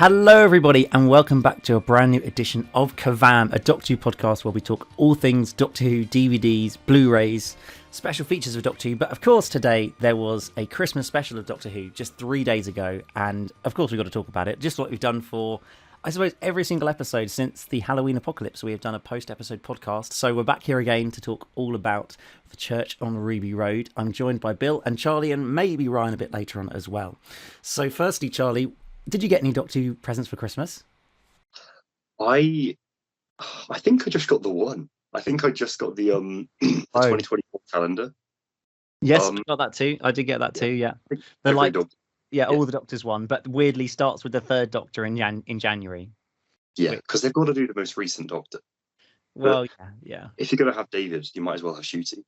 Hello everybody and welcome back to a brand new edition of KERVAM, a Doctor Who podcast where we talk all things Doctor Who, DVDs, Blu-rays, special features of Doctor Who. But of course today there was a Christmas special of Doctor Who just 3 days ago, and of course we've got to talk about it, just like we've done for, I suppose, every single episode since the Halloween apocalypse. We have done a post-episode podcast, so we're back here again to talk all about the church on Ruby Road. I'm joined by Bill and Charlie and maybe Ryan a bit later on as well. So firstly, Charlie, did you get any Doctor Who presents for Christmas? I think I just got the one. I think I just got the 2024 calendar. Yes, I got that too. I did get that too. Yeah, they're like, all the Doctors one, but weirdly starts with the third Doctor in January. Yeah, because they've got to do the most recent Doctor. Well, yeah. If you're going to have David, you might as well have Shooty.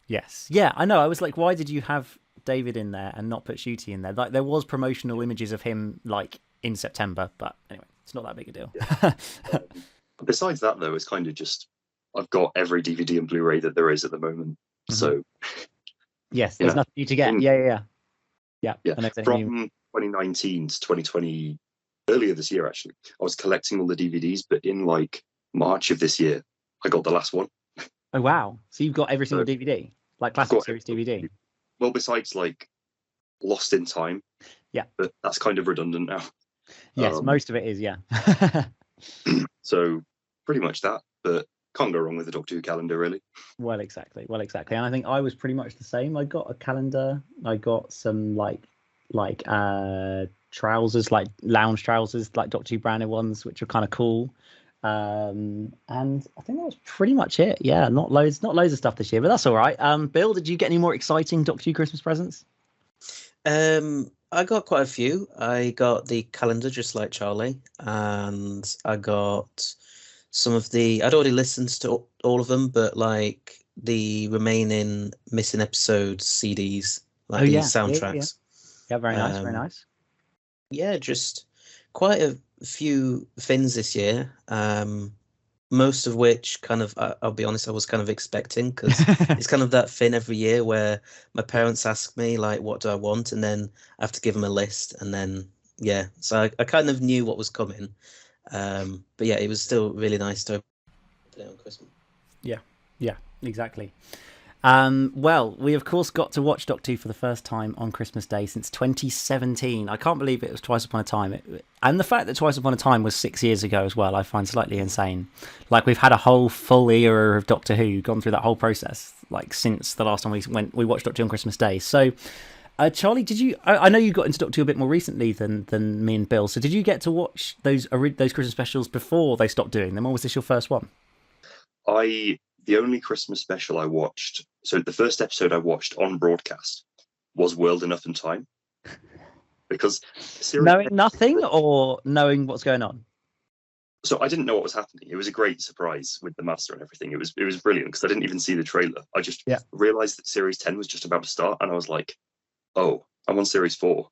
Yes, yeah, I know. I was like, why did you have David in there and not put Shooty in there? Like, there was promotional images of him like in September, but anyway, it's not that big a deal. Yeah. Besides that, though, it's kind of just I've got every DVD and Blu-ray that there is at the moment. Mm-hmm. So yes, there's nothing new to get. Yeah. From 2019 to 2020, earlier this year actually, I was collecting all the DVDs, but in like March of this year, I got the last one. Oh wow! So you've got every single DVD, like classic series DVD. Well, besides like Lost in Time. Yeah. But that's kind of redundant now. Yes, most of it is, yeah. So pretty much that, but can't go wrong with the Doctor Who calendar, really. Well, exactly. And I think I was pretty much the same. I got a calendar. I got some like trousers, like lounge trousers, like Doctor Who branded ones, which are kind of cool. And I think that was pretty much it. Yeah, not loads of stuff this year, but that's all right. Bill, did you get any more exciting Doctor Who Christmas presents? I got quite a few. I got the calendar just like Charlie, and I got some of the, I'd already listened to all of them, but like the remaining missing episodes CDs, like the soundtracks. Yeah, very nice. Yeah, just quite a few things this year, most of which kind of, I'll be honest, I was kind of expecting, because it's kind of that thing every year where my parents ask me like, what do I want, and then I have to give them a list, and then so I kind of knew what was coming, but yeah, it was still really nice to open it on Christmas. Yeah, exactly. Well, we of course got to watch Doctor Who for the first time on Christmas Day since 2017. I can't believe it was Twice Upon a Time. And the fact that Twice Upon a Time was 6 years ago as well, I find slightly insane. Like, we've had a whole full era of Doctor Who, gone through that whole process, like since the last time we watched Doctor Who on Christmas Day. So, Charlie, did you? I know you got into Doctor Who a bit more recently than me and Bill. So, did you get to watch those Christmas specials before they stopped doing them, or was this your first one? The only Christmas special I watched, so the first episode I watched on broadcast was World Enough and Time. Because knowing nothing or knowing what's going on? So I didn't know what was happening. It was a great surprise with the Master and everything. It was brilliant because I didn't even see the trailer. I just realised that Series 10 was just about to start, and I was like, oh, I'm on Series 4.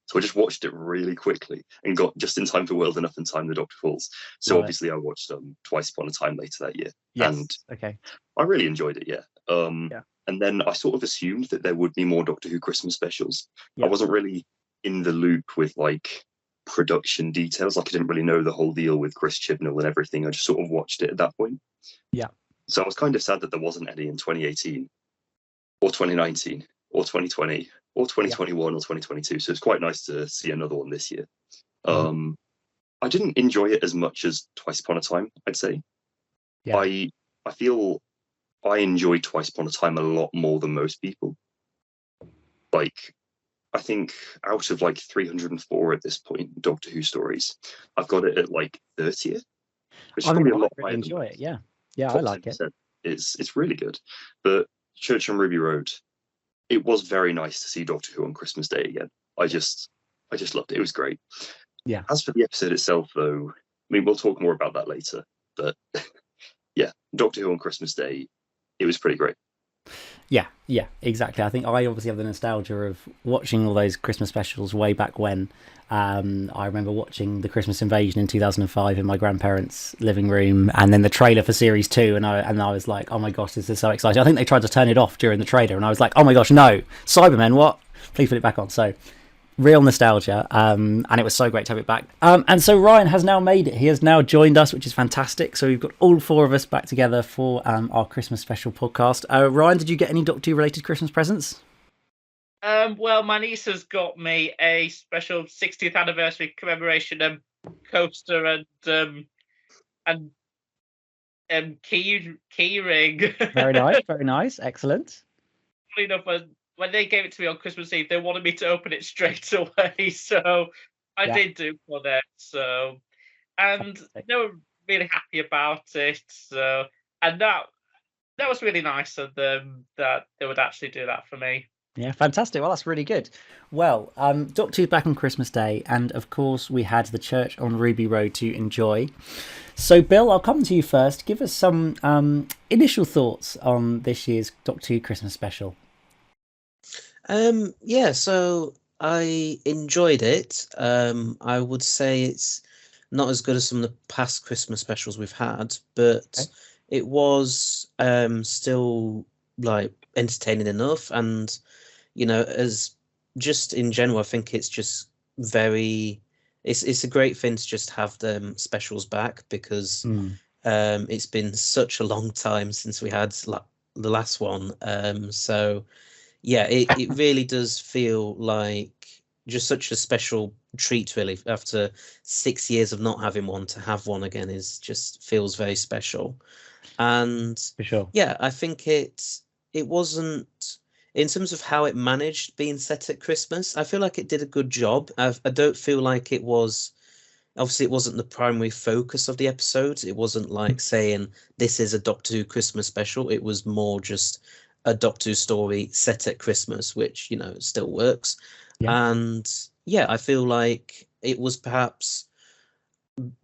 So I just watched it really quickly and got just in time for World Enough and Time, the Doctor Falls. So obviously I watched Twice Upon a Time later that year. Yes. And okay. I really enjoyed it, yeah. And then I sort of assumed that there would be more Doctor Who Christmas specials. Yeah. I wasn't really in the loop with like production details. Like, I didn't really know the whole deal with Chris Chibnall and everything. I just sort of watched it at that point. Yeah. So I was kind of sad that there wasn't any in 2018 or 2019 or 2020 or 2021 or 2022. So it's quite nice to see another one this year. I didn't enjoy it as much as Twice Upon a Time, I'd say. Yeah. I feel I enjoyed Twice Upon a Time a lot more than most people. Like, I think out of like 304 at this point, Doctor Who stories, I've got it at like 30th. Which is probably a lot higher. I enjoy it, yeah. Yeah, I like it. It's really good. But Church on Ruby Road, it was very nice to see Doctor Who on Christmas Day again. I just loved it. It was great. Yeah. As for the episode itself, though, I mean, we'll talk more about that later. But yeah, Doctor Who on Christmas Day, it was pretty great. Yeah, exactly. I think I obviously have the nostalgia of watching all those Christmas specials way back when. I remember watching the Christmas Invasion in 2005 in my grandparents' living room, and then the trailer for Series 2, and I was like, oh my gosh, this is so exciting. I think they tried to turn it off during the trailer, and I was like, oh my gosh, no, Cybermen, what? Please put it back on. So real nostalgia, and it was so great to have it back. And so Ryan has now made it. He has now joined us, which is fantastic. So we've got all four of us back together for our Christmas special podcast. Ryan, did you get any Doctor Who related Christmas presents? Well, my niece has got me a special 60th anniversary commemoration coaster and key ring. Very nice, excellent. Funny enough, when they gave it to me on Christmas Eve, they wanted me to open it straight away, so I did do for them. So, and they were really happy about it. So, and that was really nice of them that they would actually do that for me. Yeah, fantastic. Well, that's really good. Well, Doctor Who's back on Christmas Day, and of course we had the church on Ruby Road to enjoy. So, Bill, I'll come to you first. Give us some initial thoughts on this year's Doctor Who Christmas special. Yeah, so I enjoyed it. I would say it's not as good as some of the past Christmas specials we've had, but it was still like entertaining enough. And you know, as just in general, I think it's just very. It's a great thing to just have them specials back because it's been such a long time since we had the last one. So. Yeah, it really does feel like just such a special treat, really. After 6 years of not having one, to have one again is just feels very special. And for sure, yeah, I think it wasn't in terms of how it managed being set at Christmas. I feel like it did a good job. I don't feel like it was. Obviously, it wasn't the primary focus of the episodes. It wasn't like saying this is a Doctor Who Christmas special. It was more just a Doctor Who story set at Christmas, which, you know, still works. And yeah, I feel like it was perhaps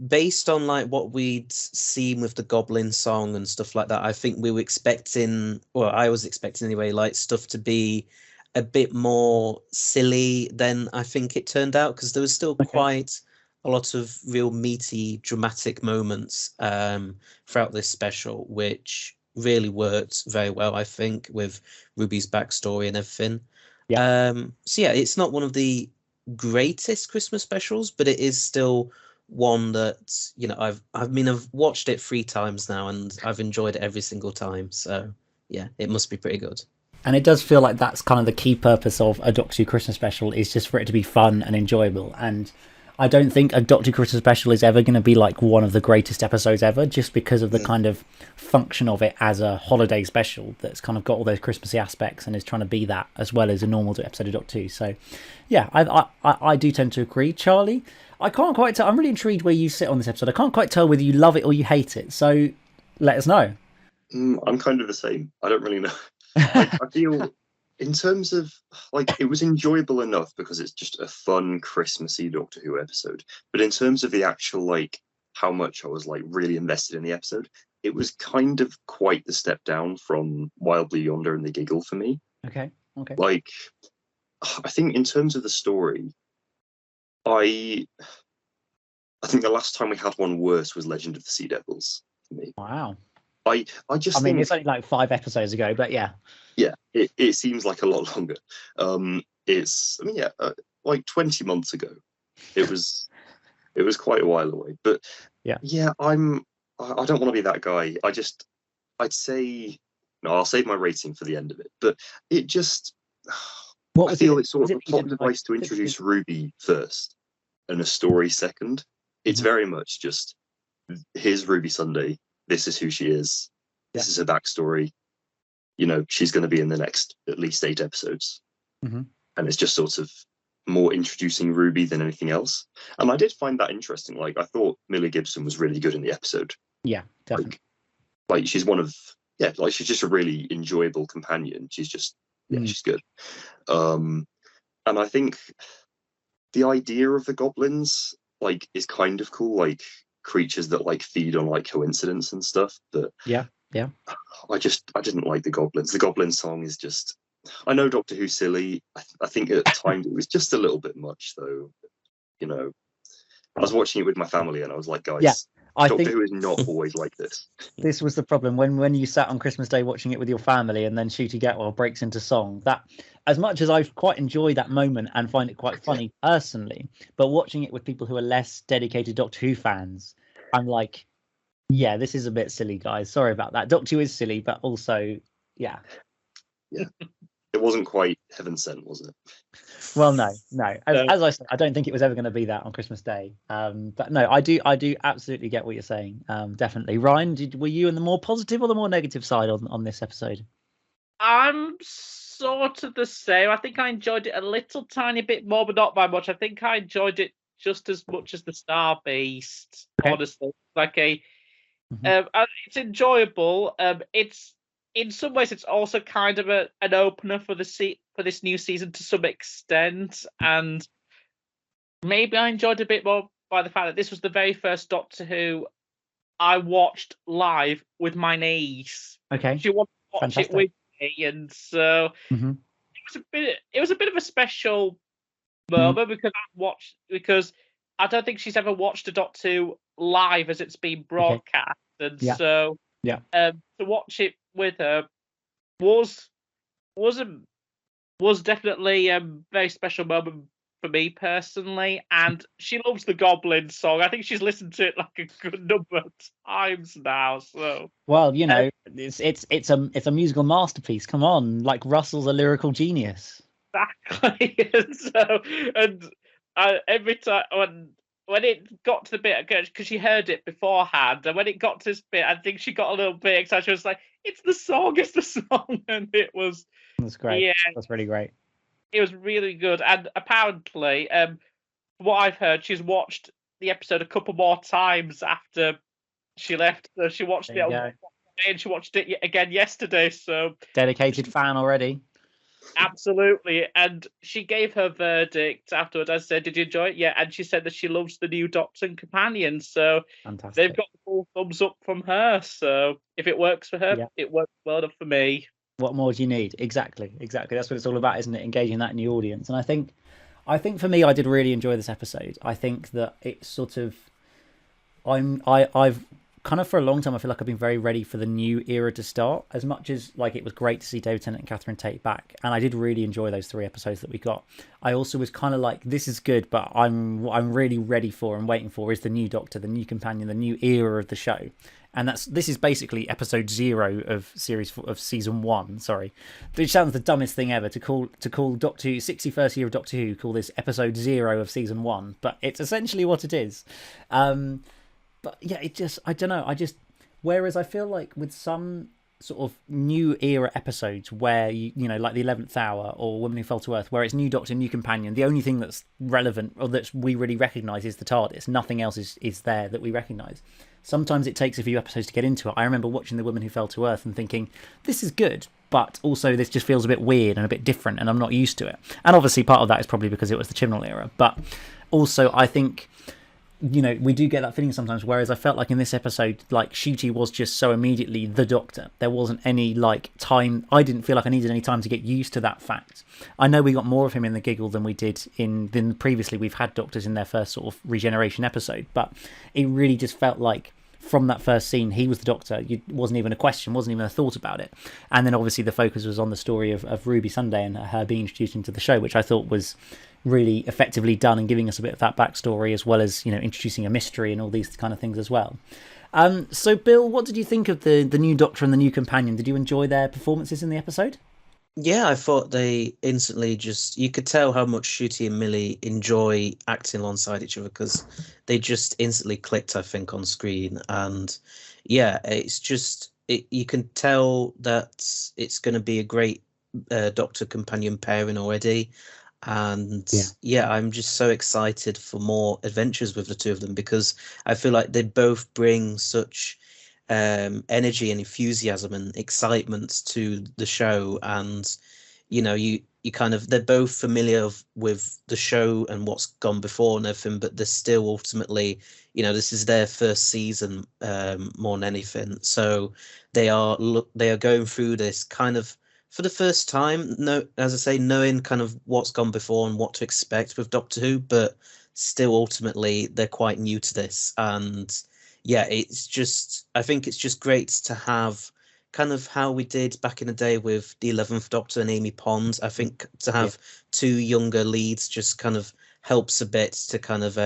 based on like what we'd seen with the Goblin song and stuff like that. I think we were expecting, or I was expecting anyway, like stuff to be a bit more silly than I think it turned out, because there was still quite a lot of real meaty, dramatic moments throughout this special, which really worked very well, I think, with Ruby's backstory and everything. So yeah, it's not one of the greatest Christmas specials, but it is still one that, you know, I've watched it 3 times now and I've enjoyed it every single time. So yeah, it must be pretty good. And it does feel like that's kind of the key purpose of a Doctor Who Christmas special, is just for it to be fun and enjoyable. And I don't think a Doctor Who Christmas special is ever going to be like one of the greatest episodes ever, just because of the kind of function of it as a holiday special that's kind of got all those Christmassy aspects and is trying to be that as well as a normal episode of Doctor Who. So yeah, I do tend to agree. Charlie, I can't quite tell. I'm really intrigued where you sit on this episode. I can't quite tell whether you love it or you hate it. So let us know. I'm kind of the same. I don't really know. I feel in terms of like, it was enjoyable enough because it's just a fun Christmassy Doctor Who episode. But in terms of the actual, like, how much I was like really invested in the episode, it was kind of quite the step down from Wild Blue Yonder and The Giggle for me. Okay. Like, I think in terms of the story, I think the last time we had one worse was Legend of the Sea Devils for me. Wow. I mean, it's only like 5 episodes ago, but yeah. Yeah, it seems like a lot longer. Like 20 months ago. It was quite a while away. But yeah, I don't want to be that guy. I'd say no, I'll save my rating for the end of it. But it just I feel it's sort of a plot device to introduce Ruby first and a story second. It's very much just, here's Ruby Sunday. This is who she is. This is her backstory. You know, she's going to be in the next at least 8 episodes. And it's just sort of more introducing Ruby than anything else. And I did find that interesting. Like, I thought Millie Gibson was really good in the episode. Yeah, definitely. Like she's she's just a really enjoyable companion. She's just, she's good. And I think the idea of the goblins, like, is kind of cool. Like, creatures that like feed on like coincidence and stuff. But yeah, I didn't like the goblins. The goblin song is just, I know Doctor Who's silly. I think at times it was just a little bit much, though. You know, I was watching it with my family and I was like, guys, I Doctor think Who is not always like this. this was the problem when you sat on Christmas Day watching it with your family, and then Shooty Gatwell breaks into song. That, as much as I've quite enjoyed that moment and find it quite funny personally, but watching it with people who are less dedicated Doctor Who fans, I'm like, yeah, this is a bit silly, guys. Sorry about that. Doctor Who is silly, but also, yeah. Yeah. It wasn't quite heaven sent, was it? Well, no. As I said, I don't think it was ever going to be that on Christmas Day. But no, I do absolutely get what you're saying. Definitely. Ryan, were you in the more positive or the more negative side on this episode? I'm sort of the same. I think I enjoyed it a little tiny bit more, but not by much. I think I enjoyed it just as much as the Star Beast. Okay. Honestly, like Mhm. it's enjoyable. It's in some ways it's also kind of an opener for this new season to some extent, and maybe I enjoyed it a bit more by the fact that this was the very first Doctor Who I watched live with my niece. Okay. She wanted to watch Fantastic. it with me, and so Mhm. it was a bit of a special moment because I don't think she's ever watched a Doctor Who live as it's been broadcast, and Yeah. so Yeah. to watch it with her was definitely a very special moment for me personally, and she loves the Goblin song. I think she's listened to it like a good number of times now. So Well, you know, it's a musical masterpiece. Come on, like Russell's a lyrical genius. exactly, and every time when it got to the bit, because she heard it beforehand, and when it got to this bit, I think she got a little bit excited. She was like, "It's the song, it's the song," and it was That's great. yeah, That's really great. it was really good. And apparently, from what I've heard, she's watched the episode a couple more times after she left. So she watched There it you on go. Monday and she watched it again yesterday. So Dedicated fan already. absolutely. And she gave her verdict afterwards. I said, "Did you enjoy it?" Yeah, and she said that she loves the new Doctor and Companion. So Fantastic. they've got the full thumbs up from her. So if it works for her, Yeah. it works well enough for me. What more do you need? Exactly. That's what it's all about, isn't it? Engaging that new audience. And I think for me, I did really enjoy this episode. I think that it's sort of, I've kind of for a long time, I feel like I've been very ready for the new era to start. As much as like it was great to see David Tennant and Catherine Tate back, and I did really enjoy those 3 episodes that we got. I also was kind of like, this is good, but what I'm really ready for and waiting for is the new Doctor, the new companion, the new era of the show. And this is basically episode 0 of season 1. Sorry, which sounds the dumbest thing ever to call Doctor Who 61st year of Doctor Who, call this episode 0 of season 1, but it's essentially what it is. But yeah, I don't know. Whereas I feel like with some sort of new era episodes where you know, like the 11th Hour or Women Who Fell to Earth, where it's new Doctor, new companion, the only thing that's relevant or that we really recognise is the TARDIS. Nothing else is there that we recognise. Sometimes it takes a few episodes to get into it. I remember watching The Woman Who Fell to Earth and thinking, this is good, but also this just feels a bit weird and a bit different, and I'm not used to it. And obviously part of that is probably because it was the Chibnall era, but also I think, you know, we do get that feeling sometimes, whereas I felt like in this episode, like Shooty was just so immediately the Doctor. There wasn't any like time. I didn't feel like I needed any time to get used to that fact. I know we got more of him in the Giggle than we did than previously we've had Doctors in their first sort of regeneration episode, but it really just felt like from that first scene he was the Doctor. It wasn't even a question, wasn't even a thought about it. And then obviously the focus was on the story of Ruby Sunday and her being introduced into the show, which I thought was really effectively done and giving us a bit of that backstory, as well as, you know, introducing a mystery and all these kind of things as well. So Bill, what did you think of the new Doctor and the new companion? Did you enjoy their performances in the episode? Yeah, I thought they instantly you could tell how much Shooty and Millie enjoy acting alongside each other, because they just instantly clicked, I think, on screen. And yeah, it's just, you can tell that it's going to be a great Doctor companion pairing already. And yeah, I'm just so excited for more adventures with the two of them, because I feel like they both bring such energy and enthusiasm and excitement to the show. And you know, you kind of, they're both familiar with the show and what's gone before and everything, but they're still ultimately, you know, this is their first season more than anything. So they are going through this kind of for the first time, no, as I say, knowing kind of what's gone before and what to expect with Doctor Who, but still ultimately they're quite new to this. And yeah, I think it's just great to have kind of how we did back in the day with the 11th Doctor and Amy Pond. I think to have two younger leads just kind of helps a bit to kind of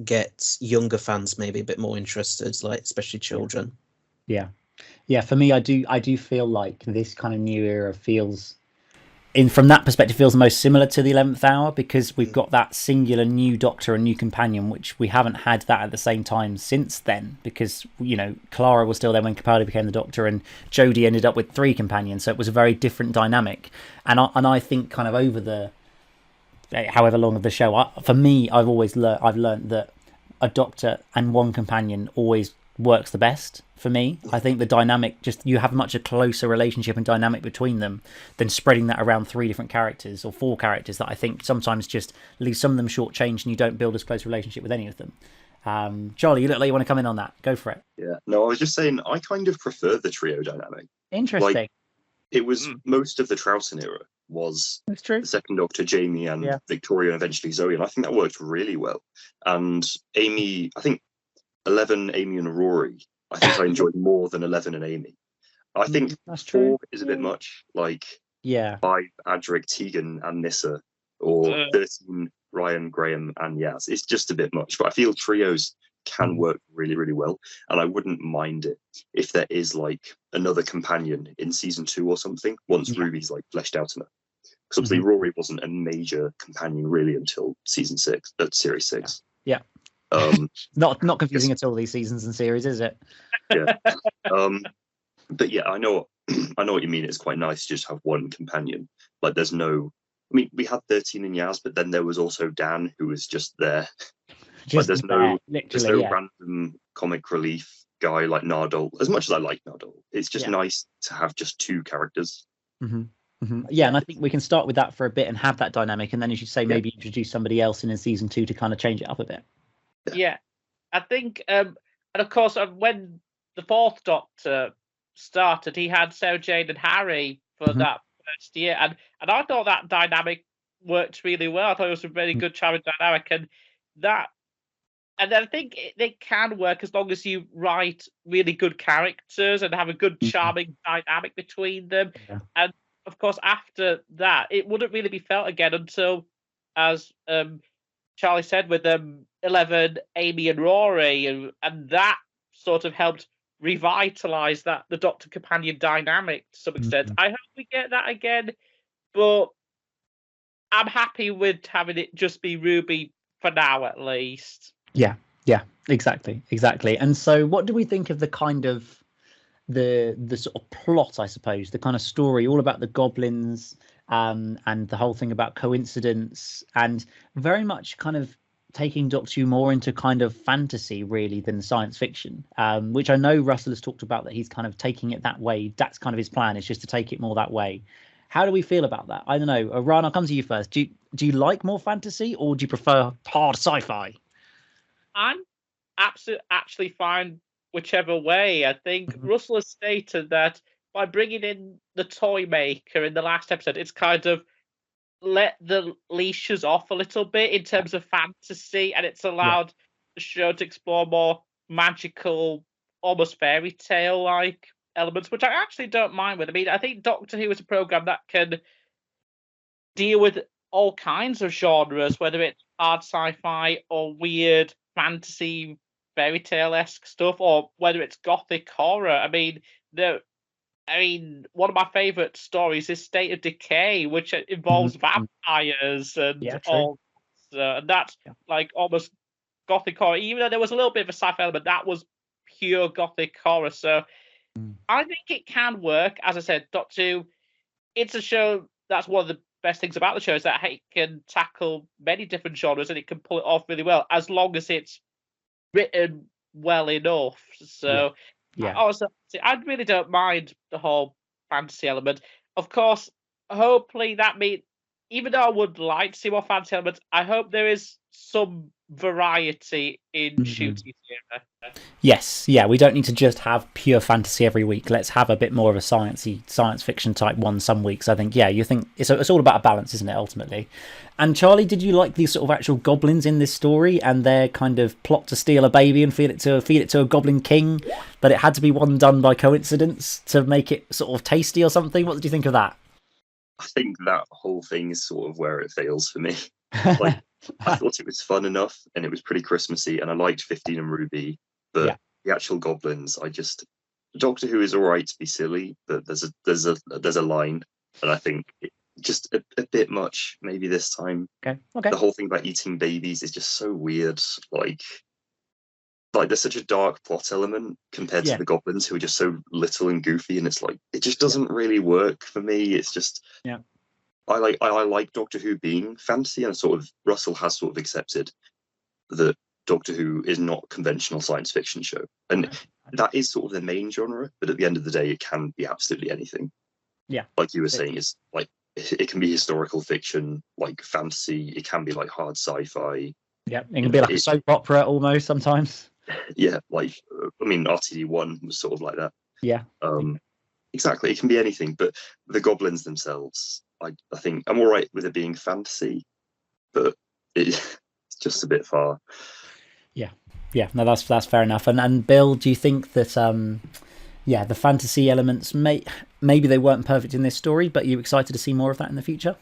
get younger fans maybe a bit more interested, like especially children. Yeah. For me, I do feel like this kind of new era feels, from that perspective, feels most similar to the 11th Hour, because we've got that singular new Doctor and new companion, which we haven't had that at the same time since then, because Clara was still there when Capaldi became the Doctor, and Jodie ended up with 3 companions, so it was a very different dynamic. And I think kind of over the however long of the show, for me, I've learned that a Doctor and one companion always works the best for me. I think the dynamic, just you have much a closer relationship and dynamic between them than spreading that around 3 different characters or 4 characters that I think sometimes just leave some of them shortchanged and you don't build as close a relationship with any of them. Charlie, you look like you want to come in on that. Go for it. Yeah, no, I was just saying I kind of prefer the trio dynamic. Interesting. Like, it was most of the Troughton era was That's true. the second Doctor, Jamie and Victoria, and eventually Zoe, and I think that worked really well. And Amy, I think 11, Amy and Rory, I think I enjoyed more than 11 and Amy. I think that's true. 4 is a bit much, like 5, Adric, Tegan and Nissa, or 13, Ryan, Graham and Yaz. It's just a bit much, but I feel trios can work really, really well, and I wouldn't mind it if there is like another companion in season 2 or something once Ruby's like fleshed out enough. Because obviously Rory wasn't a major companion really until season 6, series 6. Yeah. Not confusing at all, these seasons and series, is it? Yeah. But yeah, I know what you mean. It's quite nice to just have one companion. Like there's no, I mean, we had 13 and Yaz, but then there was also Dan who was just there. Like there's no random comic relief guy like Nardole. As much as I like Nardole, it's just nice to have just 2 characters. Yeah, and I think we can start with that for a bit and have that dynamic, and then, as you say, maybe introduce somebody else in season 2 to kind of change it up a bit. Yeah, I think, and of course, when the 4th Doctor started, he had Sarah Jane and Harry for that first year, and I thought that dynamic worked really well. I thought it was a really good, charming dynamic, and I think they can work as long as you write really good characters and have a good, charming dynamic between them. Yeah. And of course, after that, it wouldn't really be felt again until, as Charlie said, with 11, Amy and Rory, and that sort of helped revitalize the Doctor companion dynamic to some extent. I hope we get that again, but I'm happy with having it just be Ruby for now, at least. Yeah, exactly. And so, what do we think of the kind of the sort of plot, I suppose, the kind of story, all about the goblins, and the whole thing about coincidence, and very much kind of taking Doctor Who more into kind of fantasy really than science fiction, which I know Russell has talked about, that he's kind of taking it that way. That's kind of his plan, is just to take it more that way. How do we feel about that? I don't know. Ron, I'll come to you first. Do you like more fantasy, or do you prefer hard sci-fi? I'm actually fine whichever way. I think Russell has stated that by bringing in the toy maker in the last episode, it's kind of let the leashes off a little bit in terms of fantasy, and it's allowed the show to explore more magical, almost fairy tale like elements, which I actually don't mind with. I mean, I think Doctor Who is a program that can deal with all kinds of genres, whether it's hard sci-fi or weird fantasy, fairy tale-esque stuff, or whether it's gothic horror. I mean, one of my favorite stories is State of Decay, which involves vampires and all. And that's like almost gothic horror. Even though there was a little bit of a sci-fi element, that was pure gothic horror. So I think it can work. As I said, Doctor Who, it's a show that's one of the best things about the show, is that it can tackle many different genres and it can pull it off really well, as long as it's written well enough. So I really don't mind the whole fantasy element. Of course, hopefully that means, even though I would like to see more fantasy elements, I hope there is some variety in shooting era. Yes, yeah, we don't need to just have pure fantasy every week. Let's have a bit more of a science fiction type one some weeks. I think, yeah, you think it's all about a balance, isn't it, ultimately? And Charlie, did you like these sort of actual goblins in this story and their kind of plot to steal a baby and feed it to a goblin king, but it had to be one done by coincidence to make it sort of tasty or something? What did you think of that? I think that whole thing is sort of where it fails for me. Like, I thought it was fun enough and it was pretty Christmassy, and I liked 15 and Ruby, but the actual goblins, Doctor Who is all right to be silly, but there's a line, and I think just a bit much maybe this time. Okay. The whole thing about eating babies is just so weird. Like there's such a dark plot element compared to the goblins, who are just so little and goofy, and it's like it just doesn't really work for me. It's just I like Doctor Who being fantasy, and sort of Russell has sort of accepted that Doctor Who is not a conventional science fiction show, and that is sort of the main genre. But at the end of the day, it can be absolutely anything. Yeah, like you were saying, it's like it can be historical fiction, like fantasy. It can be like hard sci-fi. Yeah, it can be like a soap opera almost sometimes. Yeah, like I mean, RTD1 was sort of like that. Yeah. Exactly. It can be anything, but the goblins themselves, I think I'm all right with it being fantasy, but it's just a bit far. Yeah, no, that's fair enough. And Bill, do you think that the fantasy elements maybe they weren't perfect in this story, but you're excited to see more of that in the future?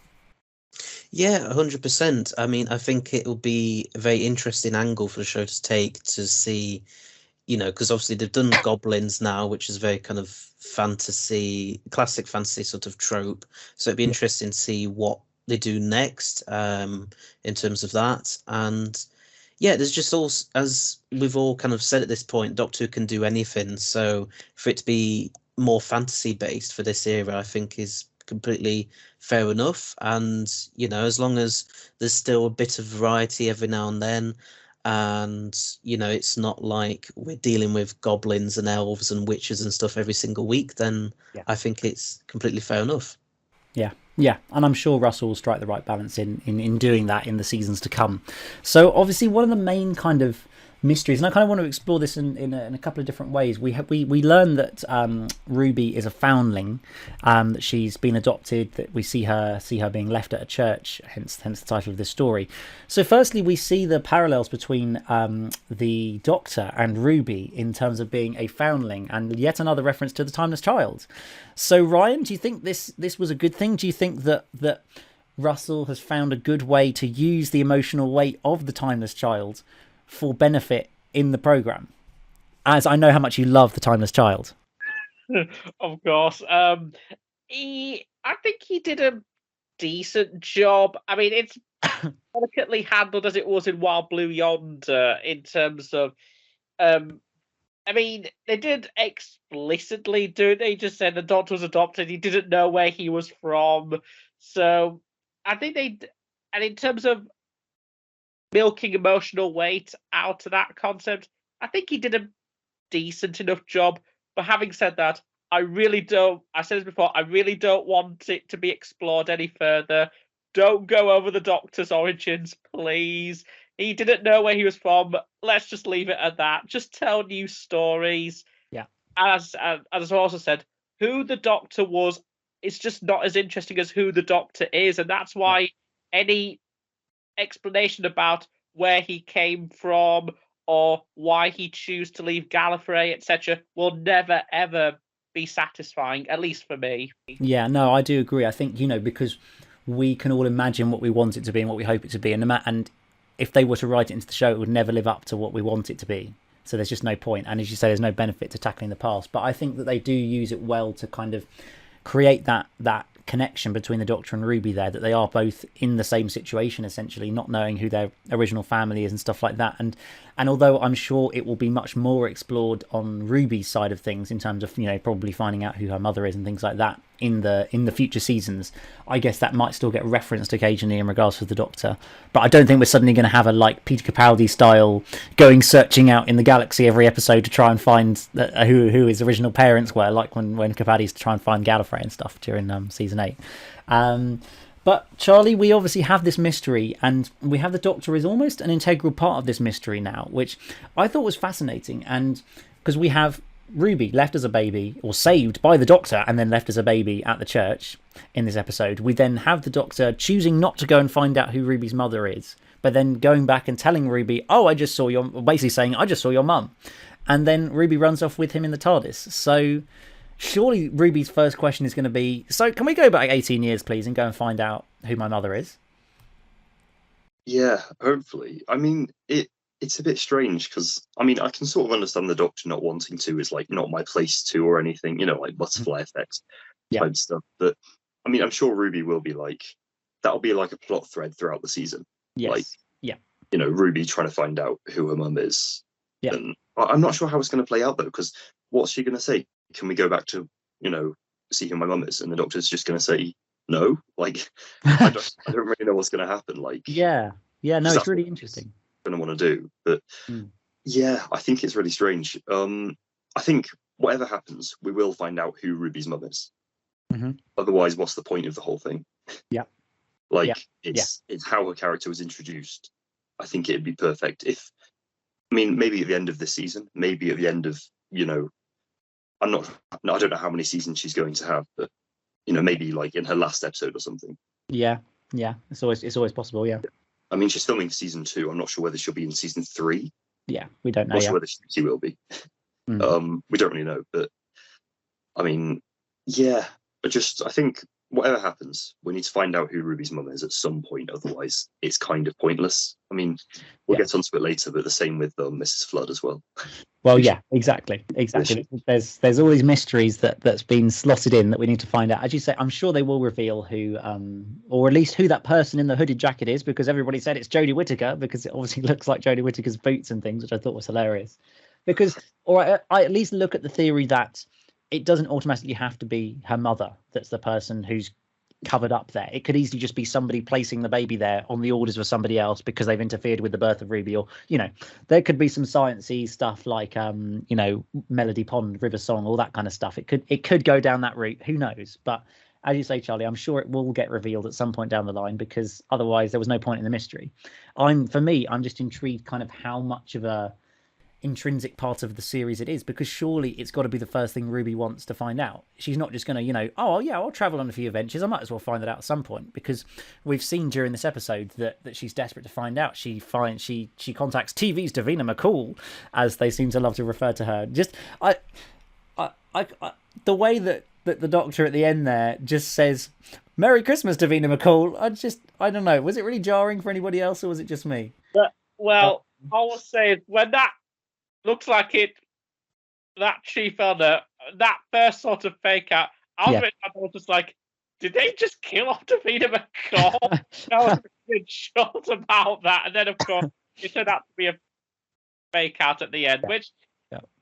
Yeah, 100%. I mean, I think it'll be a very interesting angle for the show to take to see, because obviously they've done goblins now, which is very kind of fantasy, classic fantasy sort of trope. So it'd be interesting to see what they do next in terms of that. And yeah, there's just all, as we've all kind of said at this point, Doctor Who can do anything. So for it to be more fantasy based for this era, I think is completely fair enough. And as long as there's still a bit of variety every now and then, and it's not like we're dealing with goblins and elves and witches and stuff every single week, then I think it's completely fair enough. Yeah, and I'm sure Russell will strike the right balance in doing that in the seasons to come. So obviously one of the main kind of mysteries, and I kind of want to explore this in a couple of different ways. We learn that Ruby is a foundling, that she's been adopted, that we see her being left at a church, hence the title of this story. So firstly, we see the parallels between the Doctor and Ruby in terms of being a foundling, and yet another reference to the Timeless Child. So Ryan, do you think this was a good thing? Do you think that Russell has found a good way to use the emotional weight of the Timeless Child for benefit in the program, as I know how much you love the Timeless Child? Of course. I think he did a decent job. I mean, it's delicately handled as it was in Wild Blue Yonder in terms of I mean, they did explicitly do it. They just said the Doctor was adopted. He didn't know where he was from. So I think and in terms of milking emotional weight out of that concept, I think he did a decent enough job. But having said that, I said this before, I really don't want it to be explored any further. Don't go over the Doctor's origins, please. He didn't know where he was from. Let's just leave it at that. Just tell new stories. Yeah. As I also said, who the Doctor was is just not as interesting as who the Doctor is. And that's why any explanation about where he came from or why he chose to leave Gallifrey, etc., will never, ever be satisfying, at least for me. Yeah, no, I do agree. I think, because we can all imagine what we want it to be and what we hope it to be. And if they were to write it into the show, it would never live up to what we want it to be. So there's just no point. And as you say, there's no benefit to tackling the past. But I think that they do use it well to kind of create that connection between the Doctor and Ruby there, that they are both in the same situation, essentially, not knowing who their original family is and stuff like that. And although I'm sure it will be much more explored on Ruby's side of things in terms of, probably finding out who her mother is and things like that in the future seasons, I guess that might still get referenced occasionally in regards to the Doctor. But I don't think we're suddenly going to have a Peter Capaldi style going searching out in the galaxy every episode to try and find who his original parents were, like when Capaldi used to try and find Gallifrey and stuff during season 8. But Charlie, we obviously have this mystery, and we have the Doctor is almost an integral part of this mystery now, which I thought was fascinating. And because we have Ruby left as a baby, or saved by the Doctor and then left as a baby at the church in this episode, we then have the Doctor choosing not to go and find out who Ruby's mother is, but then going back and telling Ruby, oh, I just saw your, basically saying, I just saw your mum. And then Ruby runs off with him in the TARDIS. So surely Ruby's first question is going to be, so can we go back 18 years, please, and go and find out who my mother is? Yeah, hopefully. I mean, it's a bit strange because, I mean, I can sort of understand the Doctor not wanting to, is like not my place to or anything, you know, like butterfly effects type stuff. But I mean, I'm sure Ruby will be like, that'll be like a plot thread throughout the season. Yes. Like, yeah. You know, Ruby trying to find out who her mum is. Yeah. And I'm not sure how it's going to play out though, because what's she going to say? Can we go back to, you know, see who my mum is? And the Doctor's just going to say no. Like, I don't really know what's going to happen. Like, yeah, no, it's really interesting. Going to want to do, but yeah, I think it's really strange. I think whatever happens, we will find out who Ruby's mum is. Otherwise, what's the point of the whole thing? Yeah. Like, it's how her character was introduced. I think it'd be perfect if, I mean, maybe at the end of this season, maybe at the end of, you know, I don't know how many seasons she's going to have, but, you know, maybe like in her last episode or something. Yeah, it's always possible. Yeah. I mean, she's filming season 2. I'm not sure whether she'll be in season 3. Yeah, we don't know. Not sure whether she will be. We don't really know, but I mean, yeah. But I think whatever happens, we need to find out who Ruby's mum is at some point. Otherwise, it's kind of pointless. I mean, we'll get onto it later, but the same with Mrs. Flood as well. Well, yeah, exactly. There's all these mysteries that's been slotted in that we need to find out. As you say, I'm sure they will reveal who, or at least who that person in the hooded jacket is, because everybody said it's Jodie Whittaker, because it obviously looks like Jodie Whittaker's boots and things, which I thought was hilarious. Because, or I at least look at the theory that it doesn't automatically have to be her mother that's the person who's covered up there. It could easily just be somebody placing the baby there on the orders of somebody else because they've interfered with the birth of Ruby, or, you know, there could be some sciencey stuff like you know, Melody Pond, River Song, all that kind of stuff. It could go down that route, who knows? But as you say, Charlie, I'm sure it will get revealed at some point down the line, because otherwise there was no point in the mystery. I'm just intrigued kind of how much of a intrinsic part of the series it is, because surely it's got to be the first thing Ruby wants to find out. She's not just going to, you know, oh yeah, I'll travel on a few adventures, I might as well find it out at some point, because we've seen during this episode that she's desperate to find out. She contacts TV's Davina McCall, as they seem to love to refer to her. Just I the way that the Doctor at the end there just says Merry Christmas, Davina McCall, I don't know, was it really jarring for anybody else, or was it just me? Well, I will say, when that looks like it, that chief elder, that first sort of fake out, I was just like, did they just kill off Davina McCall? I was a bit shocked about that. And then, of course, it turned out to be a fake out at the end, which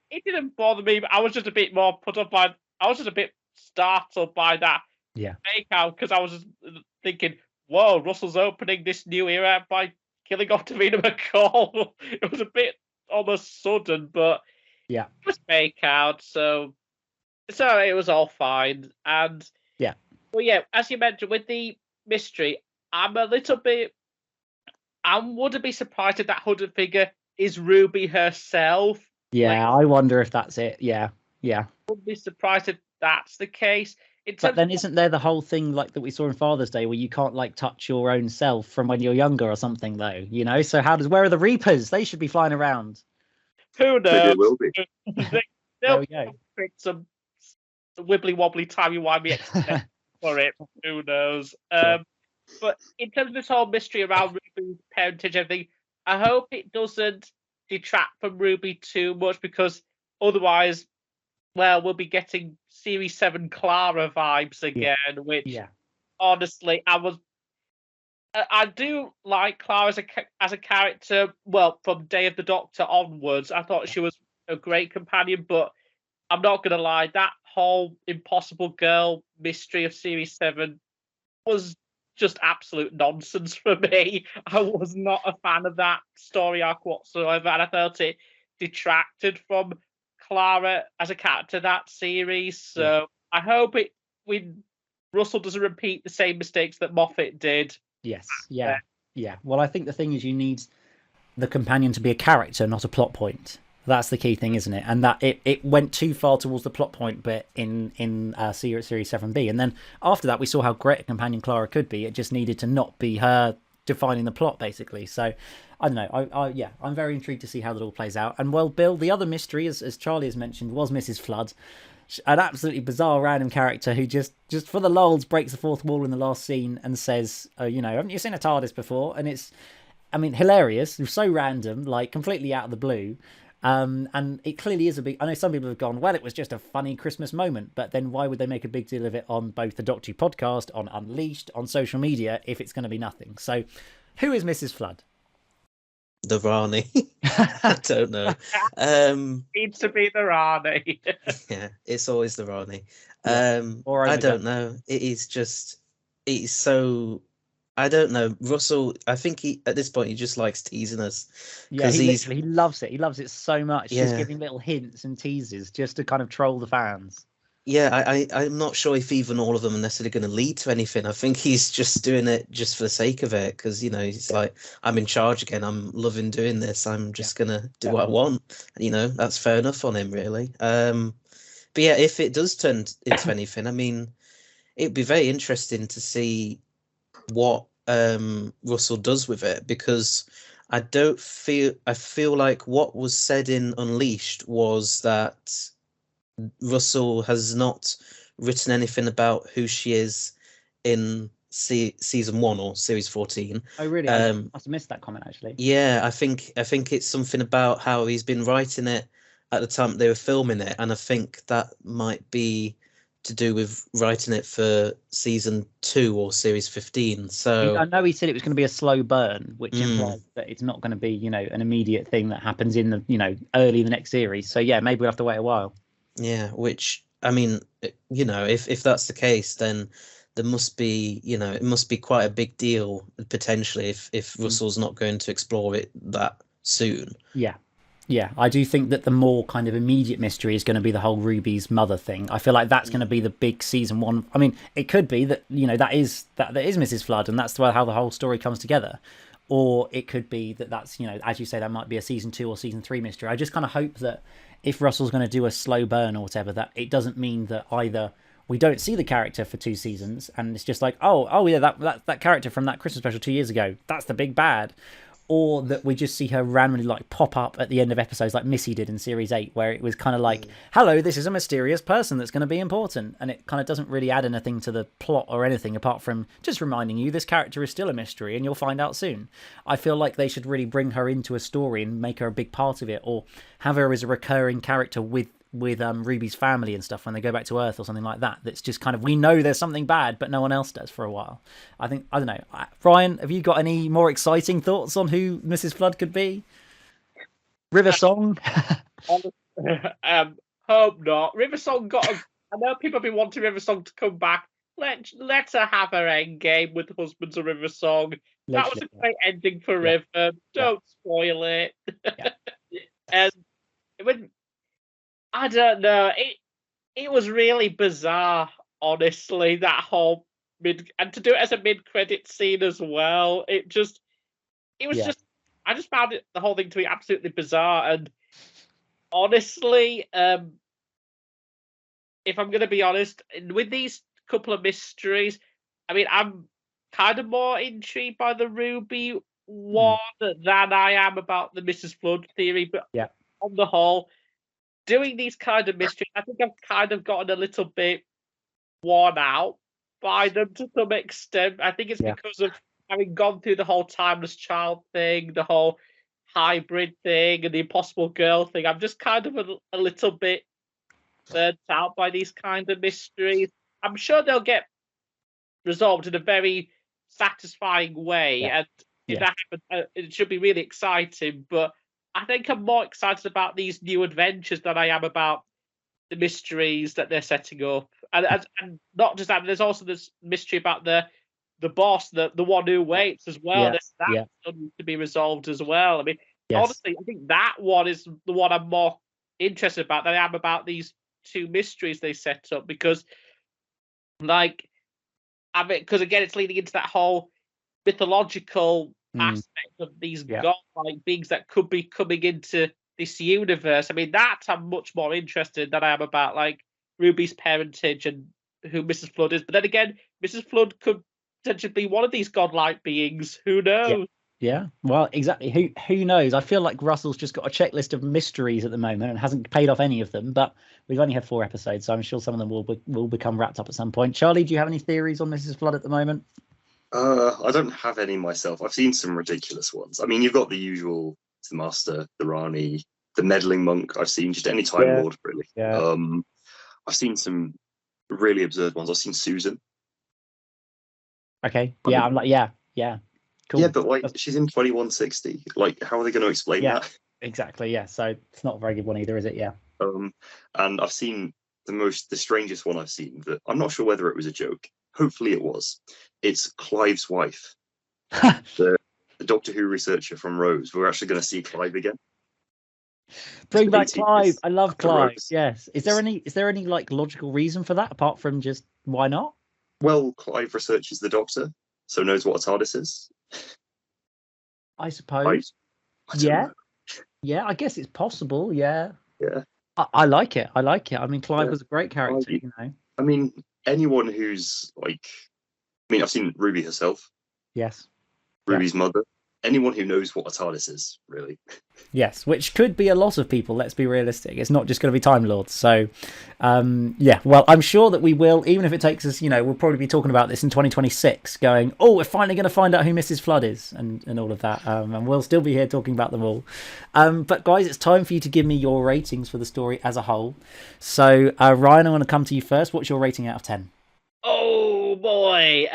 it didn't bother me, but I was just a bit more put off by, I was just a bit startled by that fake out, because I was just thinking, whoa, Russell's opening this new era by killing off Davina McCall. It was a bit almost sudden, but it was fake out, so it was all fine. And as you mentioned with the mystery, I wouldn't be surprised if that hooded figure is Ruby herself. I wonder if that's it. Wouldn't be surprised if that's the case. But then isn't there the whole thing like that we saw in Father's Day, where you can't like touch your own self from when you're younger or something, though, you know? So where are the Reapers? They should be flying around. Who knows? Maybe it will be. They'll pick some wibbly wobbly timey-wimey for it. Who knows? But in terms of this whole mystery around Ruby's parentage, everything, I hope it doesn't detract from Ruby too much, because otherwise, well, we'll be getting Series 7 Clara vibes again, which honestly, I do like Clara as a character. Well, from Day of the Doctor onwards, I thought she was a great companion, but I'm not going to lie, that whole Impossible Girl mystery of Series 7 was just absolute nonsense for me. I was not a fan of that story arc whatsoever, and I felt it detracted from Clara as a character that series. So I hope we Russell doesn't repeat the same mistakes that Moffat did. Yes. Yeah. Yeah. Well, I think the thing is, you need the companion to be a character, not a plot point. That's the key thing, isn't it? And that it went too far towards the plot point bit in series 7B, and then after that we saw how great a companion Clara could be. It just needed to not be her defining the plot, basically. So I don't know. I'm very intrigued to see how that all plays out. And well, Bill, the other mystery, as Charlie has mentioned, was Mrs. Flood, an absolutely bizarre random character who just for the lulz breaks the fourth wall in the last scene and says, haven't you seen a TARDIS before? And it's, I mean, hilarious. It was so random, like completely out of the blue. And it clearly is a big... I know some people have gone, well, it was just a funny Christmas moment, but then why would they make a big deal of it on both the Doctor Who podcast, on Unleashed, on social media, if it's going to be nothing? So, who is Mrs. Flood? The Rani. I don't know. Needs to be the Rani. Yeah, it's always the Rani. Or I don't know. It is so... I don't know. Russell, I think at this point he just likes teasing us. Yeah, he loves it. He loves it so much. Yeah. Just giving little hints and teases just to kind of troll the fans. Yeah, I'm not sure if even all of them are necessarily going to lead to anything. I think he's just doing it just for the sake of it, because he's like, I'm in charge again. I'm loving doing this. I'm just gonna do what I want. That's fair enough on him, really. But yeah, if it does turn into anything, I mean, it'd be very interesting to see what Russell does with it, because I feel like what was said in Unleashed was that Russell has not written anything about who she is in season 1 or series 14. Oh really? I must have missed that comment, actually. Yeah, I think it's something about how he's been writing it at the time they were filming it, and I think that might be to do with writing it for season 2 or series 15. So I know he said it was going to be a slow burn, which implies that it's not going to be, an immediate thing that happens in the, early in the next series. So yeah, maybe we'll have to wait a while. Yeah, which, I mean, if that's the case, then there must be, it must be quite a big deal potentially if Russell's not going to explore it that soon. Yeah, I do think that the more kind of immediate mystery is going to be the whole Ruby's mother thing. I feel like that's going to be the big season 1. I mean, it could be that that is Mrs. Flood, and that's how the whole story comes together. Or it could be that's as you say, that might be a season 2 or season 3 mystery. I just kind of hope that if Russell's going to do a slow burn or whatever, that it doesn't mean that either we don't see the character for 2 seasons and it's just like, oh yeah, that character from that Christmas special 2 years ago, that's the big bad. Or that we just see her randomly like pop up at the end of episodes like Missy did in series 8, where it was kind of like, hello, this is a mysterious person that's going to be important, and it kind of doesn't really add anything to the plot or anything apart from just reminding you this character is still a mystery and you'll find out soon. I feel like they should really bring her into a story and make her a big part of it, or have her as a recurring character with Ruby's family and stuff when they go back to Earth or something like that. That's just kind of, we know there's something bad, but no one else does for a while. I don't know. Ryan, have you got any more exciting thoughts on who Mrs. Flood could be? River Song? Hope not. River Song I know people have been wanting River Song to come back. Let her have her end game with Husbands of River Song. That was a great ending for River. Don't spoil it. And I don't know. It was really bizarre, honestly, that whole and to do it as a mid-credit scene as well. I just found the whole thing to be absolutely bizarre. And honestly, if I'm going to be honest, with these couple of mysteries, I mean, I'm kind of more intrigued by the Ruby one than I am about the Mrs. Flood theory. But on the whole, doing these kind of mysteries, I think I've kind of gotten a little bit worn out by them to some extent. I think it's because of having gone through the whole timeless child thing, the whole hybrid thing, and the impossible girl thing. I'm just kind of a little bit burnt out by these kind of mysteries. I'm sure they'll get resolved in a very satisfying way, and if that happens, it should be really exciting. But I think I'm more excited about these new adventures than I am about the mysteries that they're setting up. And not just that, there's also this mystery about the boss, the one who waits as well. That still needs to be resolved as well. I mean, honestly, I think that one is the one I'm more interested about than I am about these 2 mysteries they set up, because, like, I mean, because again, it's leading into that whole mythological aspect of these godlike beings that could be coming into this universe. I mean, that I'm much more interested in than I am about like Ruby's parentage and who Mrs. Flood is. But then again, Mrs. Flood could potentially be one of these godlike beings. Who knows? Yeah, well, exactly. Who knows? I feel like Russell's just got a checklist of mysteries at the moment and hasn't paid off any of them. But we've only had 4 episodes, so I'm sure some of them will become wrapped up at some point. Charlie, do you have any theories on Mrs. Flood at the moment? I don't have any myself. I've seen some ridiculous ones. I mean, you've got the usual, the Master, the Rani, the meddling monk. I've seen just any Time Lord, really. Yeah. I've seen some really absurd ones. I've seen Susan. Okay. Yeah, I'm like, yeah. Cool. Yeah, but like she's in 2160. Like, how are they going to explain that? Exactly. Yeah. So it's not a very good one either, is it? Yeah. And I've seen the strangest one I've seen that I'm not sure whether it was a joke. Hopefully it was. It's Clive's wife, the Doctor Who researcher from Rose. We're actually going to see Clive again. Bring back Clive. I love Clive. Yes. Is there any like logical reason for that apart from just why not? Well, Clive researches the Doctor, so knows what a TARDIS is. I suppose. I don't know. Yeah, I guess it's possible. Yeah. Yeah. I like it. I mean, Clive was a great character, you know. I mean, anyone who's like, I mean, I've seen Ruby herself. Yes. Ruby's mother. Anyone who knows what a TARDIS is, really. Yes, which could be a lot of people, let's be realistic. It's not just going to be Time Lords. So, well, I'm sure that we will, even if it takes us, we'll probably be talking about this in 2026, going, oh, we're finally going to find out who Mrs. Flood is and all of that. And we'll still be here talking about them all. But guys, it's time for you to give me your ratings for the story as a whole. So, Ryan, I want to come to you first. What's your rating out of 10? Oh, boy.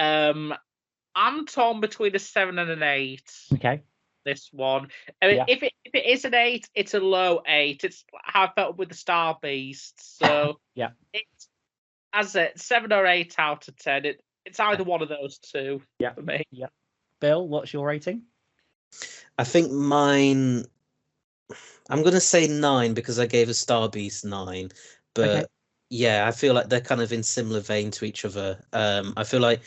I'm torn between a 7 and an 8. Okay. This one. I mean, if it is an 8, it's a low 8. It's how I felt with the Star Beast. So it's as a 7 or 8 out of 10. It's either one of those two for me. Yeah. Bill, what's your rating? I think mine. I'm gonna say 9 because I gave a Star Beast 9, but I feel like they're kind of in similar vein to each other. I feel like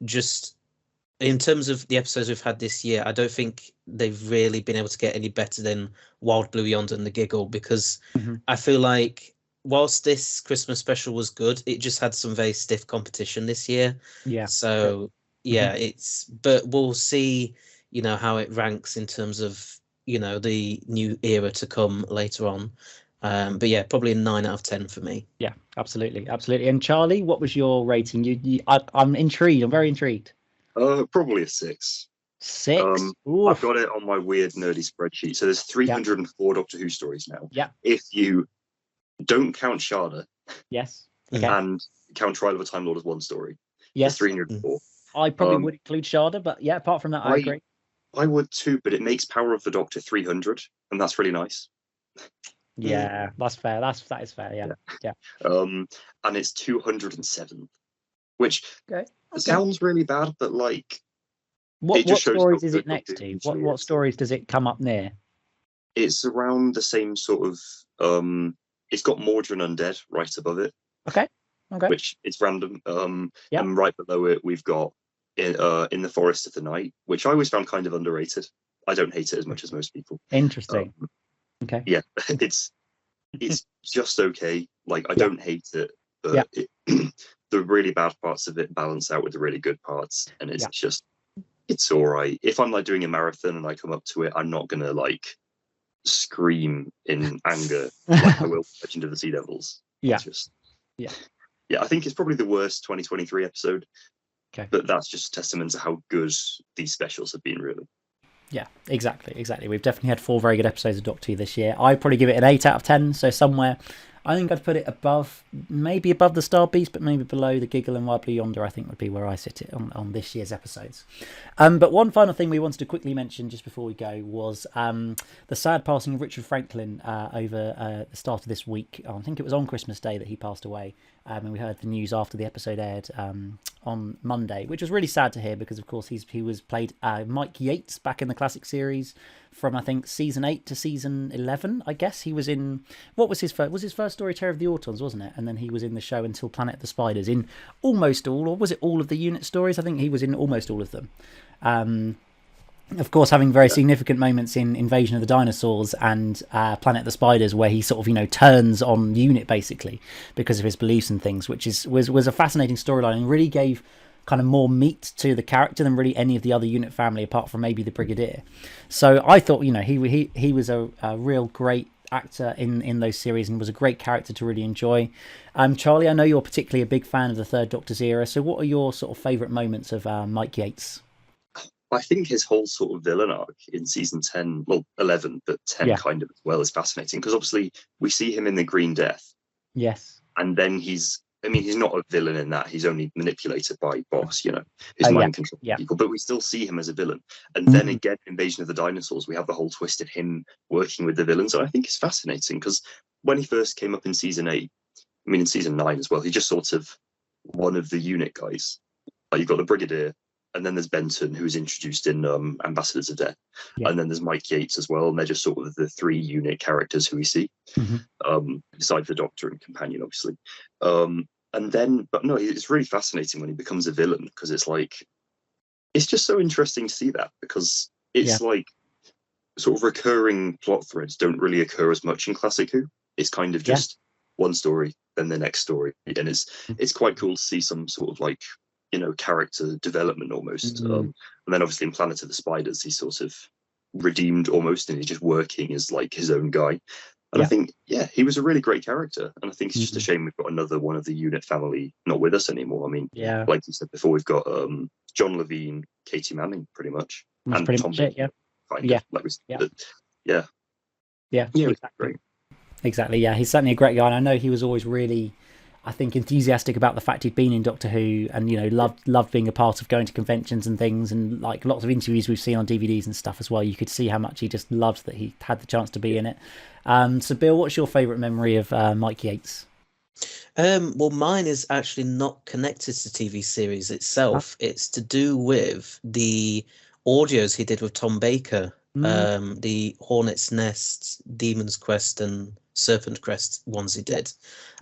just. In terms of the episodes we've had this year, I don't think they've really been able to get any better than Wild Blue Yonder and The Giggle, because I feel like whilst this Christmas special was good, it just had some very stiff competition this year. Yeah. So but we'll see, how it ranks in terms of, the new era to come later on. But yeah, probably a 9 out of 10 for me. Yeah, absolutely. And Charlie, what was your rating? I'm intrigued. I'm very intrigued. Probably a 6. 6? I've got it on my weird nerdy spreadsheet. So there's 304 Doctor Who stories now. Yeah. If you don't count Sharda. Yes. Okay. And count Trial of a Time Lord as one story. Yes. There's 304. I probably would include Sharda, but yeah, apart from that, I agree. I would too, but it makes Power of the Doctor 300, and that's really nice. Yeah, that's fair. That is fair. Yeah. And it's 207, which sounds really bad, but like, what stories is it next to? What stories does it come up near? It's around the same sort of. It's got Mordred Undead right above it. Okay. Which is random. And right below it, we've got in the Forest of the Night, which I always found kind of underrated. I don't hate it as much as most people. Interesting. Okay. Yeah, it's just okay. Like, I don't hate it, but the really bad parts of it balance out with the really good parts, and it's all right. If I'm like doing a marathon and I come up to it, I'm not gonna like scream in anger like I will Legend of the Sea Devils. Yeah. I think it's probably the worst 2023 episode. Okay. But that's just a testament to how good these specials have been, really. Yeah, exactly. We've definitely had 4 very good episodes of Doctor Who this year. I'd probably give it an 8 out of 10, so somewhere. I think I'd put it maybe above the Star Beast, but maybe below the Giggle and Wild Blue Yonder, I think would be where I sit it on this year's episodes. But one final thing we wanted to quickly mention just before we go was the sad passing of Richard Franklin over the start of this week. I think it was on Christmas Day that he passed away. And we heard the news after the episode aired on Monday, which was really sad to hear because, of course, he was played Mike Yates back in the classic series from, I think, season 8 to season 11. I guess he was in. What was his first? Was his first story Terror of the Autons, wasn't it? And then he was in the show until Planet of the Spiders in almost all, or was it all of the unit stories? I think he was in almost all of them. Of course, having very significant moments in Invasion of the Dinosaurs and Planet of the Spiders, where he sort of, turns on unit basically because of his beliefs and things, which was a fascinating storyline and really gave kind of more meat to the character than really any of the other unit family, apart from maybe the Brigadier. So I thought, he was a real great actor in those series and was a great character to really enjoy. Charlie, I know you're particularly a big fan of the Third Doctor's era, so what are your sort of favourite moments of Mike Yates? I think his whole sort of villain arc in season 10, well, 11, but 10 kind of as well, is fascinating because obviously we see him in the Green Death. Yes. And then he's not a villain in that. He's only manipulated by Boss, his mind control people, but we still see him as a villain. And then again, Invasion of the Dinosaurs, we have the whole twist of him working with the villains. And I think it's fascinating because when he first came up in season 8, in season 9 as well, he's just sort of one of the unit guys. Like you've got the Brigadier, and then there's Benton, who's introduced in Ambassadors of Death. Yeah. And then there's Mike Yates as well. And they're just sort of the 3 unit characters who we see, besides the Doctor and Companion, obviously. But no, it's really fascinating when he becomes a villain because it's just so interesting to see that because it's like sort of recurring plot threads don't really occur as much in Classic Who. It's kind of just one story, then the next story. And it's quite cool to see some sort of character development almost. And then obviously in Planet of the Spiders, he's sort of redeemed almost and he's just working as his own guy. And I think, he was a really great character. And I think it's just a shame we've got another one of the unit family not with us anymore. Like you said before, we've got John Levine, Katie Manning, pretty much. That's and pretty Tom much it, great. Exactly, yeah. He's certainly a great guy. And I know he was always really, I think, enthusiastic about the fact he'd been in Doctor Who and, loved being a part of going to conventions and things and lots of interviews we've seen on DVDs and stuff as well. You could see how much he just loved that he had the chance to be in it. So Bill, what's your favourite memory of Mike Yates? Well, mine is actually not connected to the TV series itself. It's to do with the audios he did with Tom Baker, the Hornet's Nest, Demon's Quest and Serpent Crest ones he did,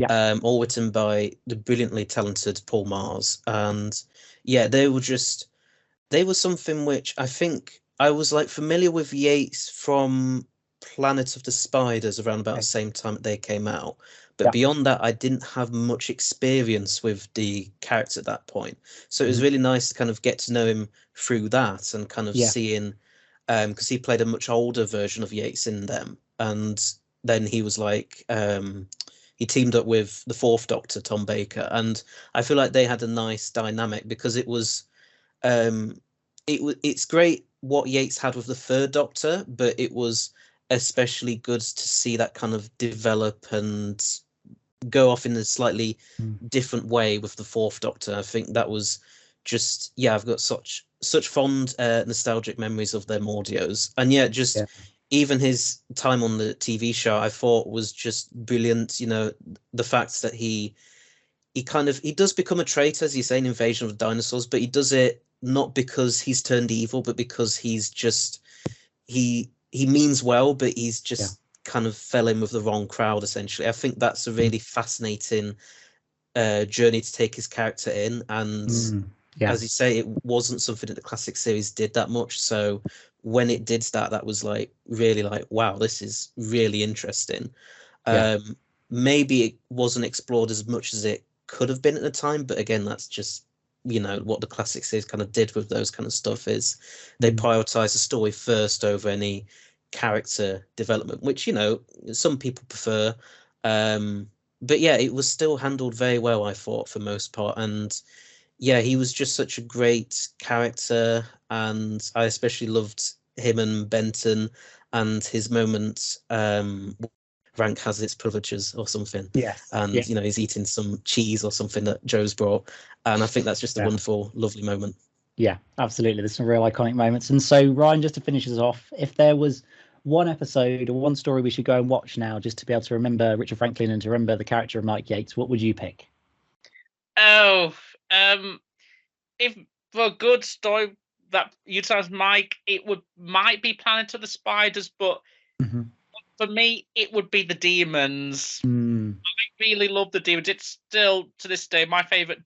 all written by the brilliantly talented Paul Mars. And they were something which I think I was familiar with Yates from Planet of the Spiders around about the same time that they came out. But beyond that, I didn't have much experience with the character at that point. So it was really nice to kind of get to know him through that and kind of seeing, because he played a much older version of Yates in them. And then he was he teamed up with the 4th Doctor, Tom Baker. And I feel like they had a nice dynamic because it was, it's great what Yates had with the 3rd Doctor, but it was especially good to see that kind of develop and go off in a slightly different way with the 4th Doctor. I think that was just I've got such fond nostalgic memories of them audios, and even his time on the TV show I thought was just brilliant. The fact that he does become a traitor, as you say, in Invasion of the Dinosaurs, but he does it not because he's turned evil, but because he's just he means well, but he's just kind of fell in with the wrong crowd, essentially. I think that's a really fascinating journey to take his character in. And as you say, it wasn't something that the classic series did that much. So when it did start, that was really wow, this is really interesting. Maybe it wasn't explored as much as it could have been at the time, but again, that's just what the classic series kind of did with those kind of stuff is they prioritize the story first over any character development, which some people prefer, but it was still handled very well, I thought, for most part. And he was just such a great character, and I especially loved him and Benton and his moments. Rank has its privileges or something, and he's eating some cheese or something that Joe's brought, and I think that's just a wonderful, lovely moment. Yeah, absolutely. There's some real iconic moments. And so, Ryan, just to finish us off, if there was one episode or one story we should go and watch now just to be able to remember Richard Franklin and to remember the character of Mike Yates, what would you pick? If for a good story that utilized Mike, might be Planet of the Spiders, but for me, it would be the Demons. really love the demons. It's still to this day my favourite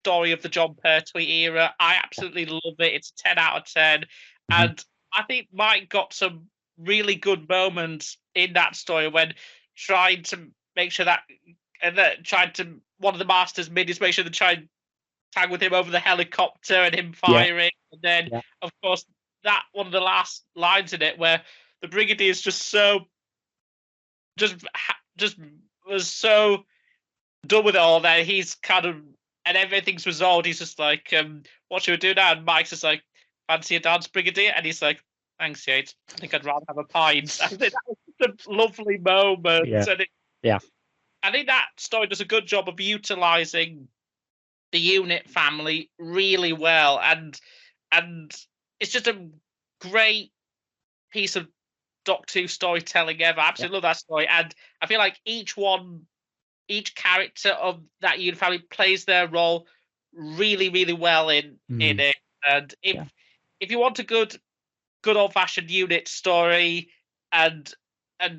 story of the John Pertwee era. I absolutely love it. It's a 10 out of 10. And I think Mike got some really good moments in that story when trying to make sure that one of the masters minions make sure to try and tag with him over the helicopter and him firing. And then of course that one of the last lines in it where the Brigadier is just was so done with it all that he's kind of, and everything's resolved. He's just like, what should we do now? And Mike's just like, fancy a dance, Brigadier? And he's like, thanks, Yates. I think I'd rather have a pint. I think that was just a lovely moment. Yeah. And I think that story does a good job of utilising the unit family really well. And it's just a great piece of Doctor Who storytelling ever. I absolutely love that story. And I feel like each character of that unit family plays their role really, really well in it. And if you want a good old fashioned unit story and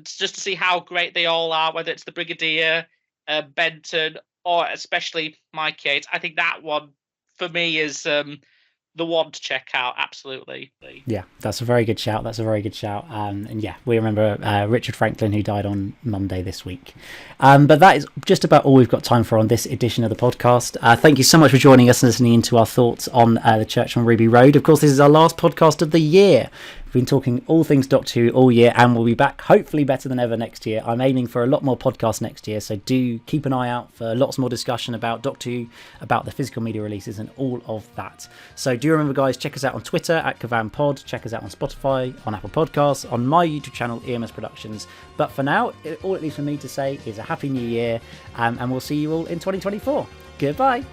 just to see how great they all are, whether it's the Brigadier, Benton, or especially Mike Yates, I think that one for me is the one to check out. Absolutely. Yeah, that's a very good shout. And yeah, we remember Richard Franklin, who died on Monday this week. But that is just about all we've got time for on this edition of the podcast. Thank you so much for joining us and listening into our thoughts on the Church on Ruby Road. Of course, this is our last podcast of the year. We've been talking all things Doctor Who all year, and we'll be back hopefully better than ever next year. I'm aiming for a lot more podcasts next year, so do keep an eye out for lots more discussion about Doctor Who, about the physical media releases and all of that. So do remember, guys, check us out on Twitter at KERVAM Pod, check us out on Spotify, on Apple Podcasts, on my YouTube channel, EMS Productions. But for now, all it leaves for me to say is a Happy New Year, and we'll see you all in 2024. Goodbye.